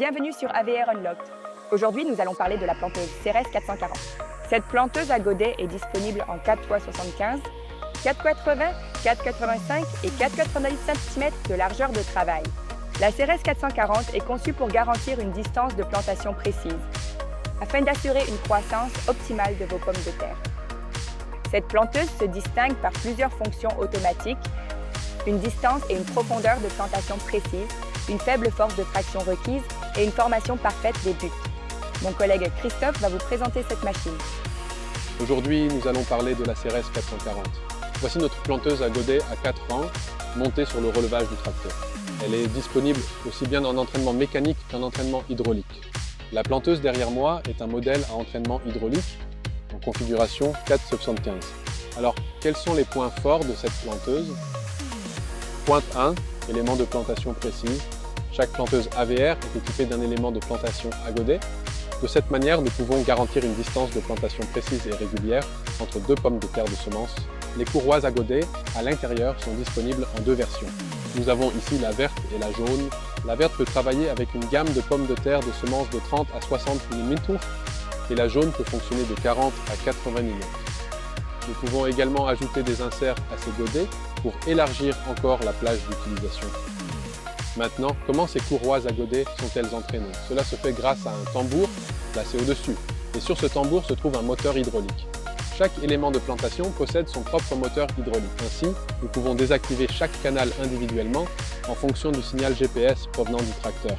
Bienvenue sur AVR Unlocked. Aujourd'hui, nous allons parler de la planteuse Ceres 440. Cette planteuse à godet est disponible en 4x75, 4x80, 4x85 et 4x90 cm de largeur de travail. La Ceres 440 est conçue pour garantir une distance de plantation précise, afin d'assurer une croissance optimale de vos pommes de terre. Cette planteuse se distingue par plusieurs fonctions automatiques, une distance et une profondeur de plantation précise, une faible force de traction requise et une formation parfaite des buts. Mon collègue Christophe va vous présenter cette machine. Aujourd'hui, nous allons parler de la Ceres 440. Voici notre planteuse à godet à 4 rangs, montée sur le relevage du tracteur. Elle est disponible aussi bien en entraînement mécanique qu'en entraînement hydraulique. La planteuse derrière moi est un modèle à entraînement hydraulique en configuration 4/75. Alors, quels sont les points forts de cette planteuse? Pointe 1, élément de plantation précis. Chaque planteuse AVR est équipée d'un élément de plantation à godet. De cette manière, nous pouvons garantir une distance de plantation précise et régulière entre deux pommes de terre de semences. Les courroies à godet à l'intérieur sont disponibles en deux versions. Nous avons ici la verte et la jaune. La verte peut travailler avec une gamme de pommes de terre de semences de 30 à 60 mm et la jaune peut fonctionner de 40 à 80 mm. Nous pouvons également ajouter des inserts à ces godets pour élargir encore la plage d'utilisation. Maintenant, comment ces courroies à godet sont-elles entraînées? Cela se fait grâce à un tambour placé au-dessus. Et sur ce tambour se trouve un moteur hydraulique. Chaque élément de plantation possède son propre moteur hydraulique. Ainsi, nous pouvons désactiver chaque canal individuellement en fonction du signal GPS provenant du tracteur.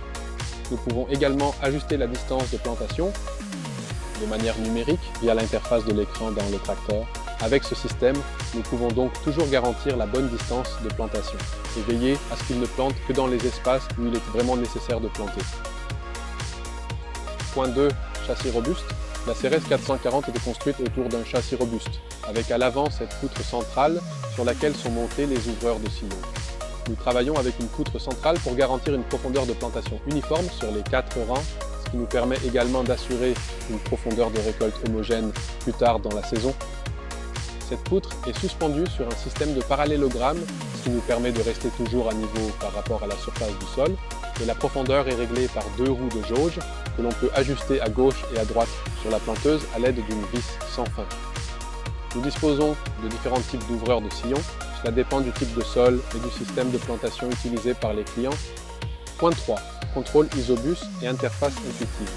Nous pouvons également ajuster la distance de plantation de manière numérique via l'interface de l'écran dans le tracteur. Avec ce système, nous pouvons donc toujours garantir la bonne distance de plantation et veiller à ce qu'il ne plante que dans les espaces où il est vraiment nécessaire de planter. Point 2. Châssis robuste. La Ceres 440 est construite autour d'un châssis robuste, avec à l'avant cette poutre centrale sur laquelle sont montés les ouvreurs de sillon. Nous travaillons avec une poutre centrale pour garantir une profondeur de plantation uniforme sur les 4 rangs, ce qui nous permet également d'assurer une profondeur de récolte homogène plus tard dans la saison. Cette poutre est suspendue sur un système de parallélogramme, ce qui nous permet de rester toujours à niveau par rapport à la surface du sol. Et la profondeur est réglée par 2 roues de jauge que l'on peut ajuster à gauche et à droite sur la planteuse à l'aide d'une vis sans fin. Nous disposons de différents types d'ouvreurs de sillon. Cela dépend du type de sol et du système de plantation utilisé par les clients. Point 3. Contrôle Isobus et interface intuitive.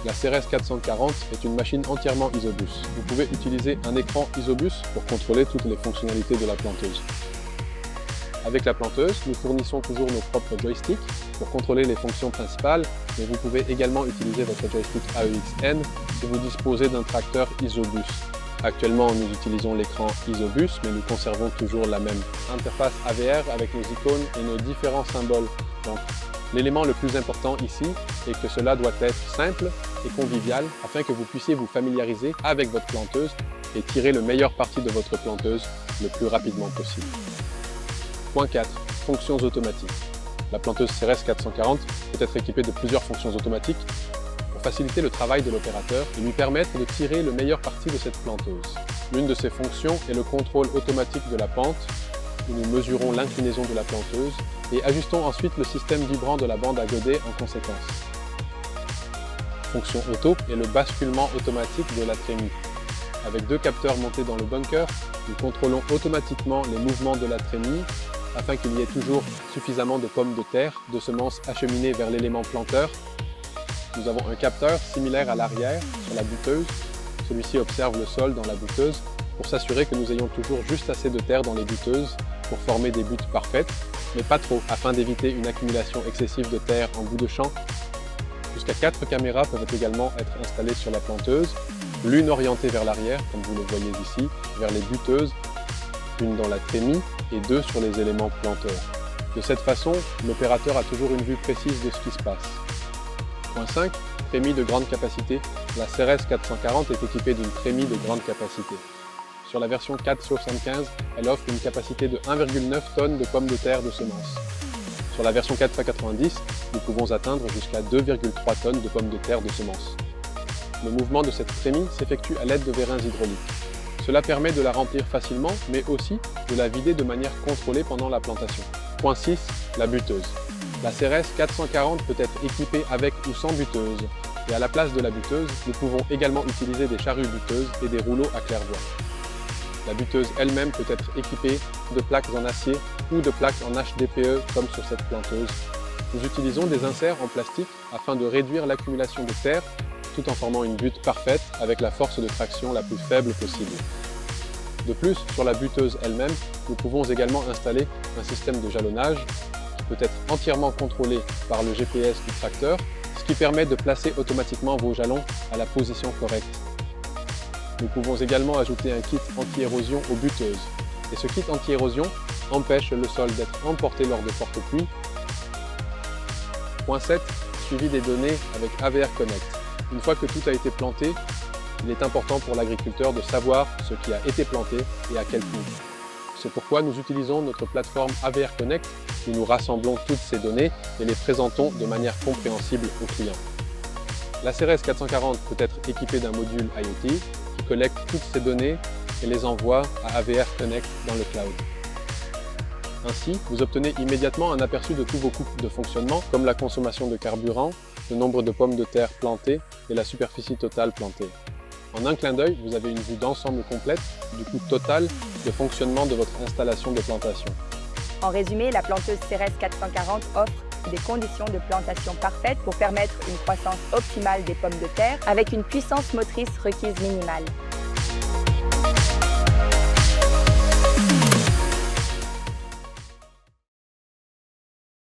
La Ceres 440 est une machine entièrement Isobus. Vous pouvez utiliser un écran Isobus pour contrôler toutes les fonctionnalités de la planteuse. Avec la planteuse, nous fournissons toujours nos propres joysticks pour contrôler les fonctions principales, mais vous pouvez également utiliser votre joystick AEXN si vous disposez d'un tracteur Isobus. Actuellement, nous utilisons l'écran Isobus, mais nous conservons toujours la même interface AVR avec nos icônes et nos différents symboles. Donc, l'élément le plus important ici est que cela doit être simple et convivial afin que vous puissiez vous familiariser avec votre planteuse et tirer le meilleur parti de votre planteuse le plus rapidement possible. Point 4. Fonctions automatiques. La planteuse Ceres 440 peut être équipée de plusieurs fonctions automatiques pour faciliter le travail de l'opérateur et lui permettre de tirer le meilleur parti de cette planteuse. L'une de ces fonctions est le contrôle automatique de la pente, où nous mesurons l'inclinaison de la planteuse et ajustons ensuite le système vibrant de la bande à godet en conséquence. Fonction auto est le basculement automatique de la trémie. Avec 2 capteurs montés dans le bunker, nous contrôlons automatiquement les mouvements de la trémie afin qu'il y ait toujours suffisamment de pommes de terre, de semences acheminées vers l'élément planteur. Nous avons un capteur similaire à l'arrière sur la buteuse. Celui-ci observe le sol dans la buteuse pour s'assurer que nous ayons toujours juste assez de terre dans les buteuses pour former des buttes parfaites, mais pas trop, afin d'éviter une accumulation excessive de terre en bout de champ. Jusqu'à 4 caméras peuvent également être installées sur la planteuse, l'une orientée vers l'arrière, comme vous le voyez ici, vers les buteuses, une dans la trémie et 2 sur les éléments planteurs. De cette façon, l'opérateur a toujours une vue précise de ce qui se passe. Point 5. Trémie de grande capacité. La Ceres 440 est équipée d'une trémie de grande capacité. Sur la version 4/75, elle offre une capacité de 1,9 tonnes de pommes de terre de semences. Sur la version 4x90, nous pouvons atteindre jusqu'à 2,3 tonnes de pommes de terre de semences. Le mouvement de cette trémie s'effectue à l'aide de vérins hydrauliques. Cela permet de la remplir facilement, mais aussi de la vider de manière contrôlée pendant la plantation. Point 6. La buteuse. La CRS 440 peut être équipée avec ou sans buteuse, et à la place de la buteuse, nous pouvons également utiliser des charrues buteuses et des rouleaux à claire-voie. La buteuse elle-même peut être équipée de plaques en acier ou de plaques en HDPE comme sur cette planteuse. Nous utilisons des inserts en plastique afin de réduire l'accumulation de terre tout en formant une butte parfaite avec la force de traction la plus faible possible. De plus, sur la buteuse elle-même, nous pouvons également installer un système de jalonnage qui peut être entièrement contrôlé par le GPS du tracteur, ce qui permet de placer automatiquement vos jalons à la position correcte. Nous pouvons également ajouter un kit anti-érosion aux buteuses. Et ce kit anti-érosion empêche le sol d'être emporté lors de fortes pluies. Point 7. Suivi des données avec AVR Connect. Une fois que tout a été planté, il est important pour l'agriculteur de savoir ce qui a été planté et à quel prix. C'est pourquoi nous utilisons notre plateforme AVR Connect où nous rassemblons toutes ces données et les présentons de manière compréhensible aux clients. La CRS 440 peut être équipée d'un module IoT qui collecte toutes ces données et les envoie à AVR Connect dans le cloud. Ainsi, vous obtenez immédiatement un aperçu de tous vos coûts de fonctionnement, comme la consommation de carburant, le nombre de pommes de terre plantées et la superficie totale plantée. En un clin d'œil, vous avez une vue d'ensemble complète du coût total de fonctionnement de votre installation de plantation. En résumé, la planteuse CRS 440 offre des conditions de plantation parfaites pour permettre une croissance optimale des pommes de terre avec une puissance motrice requise minimale.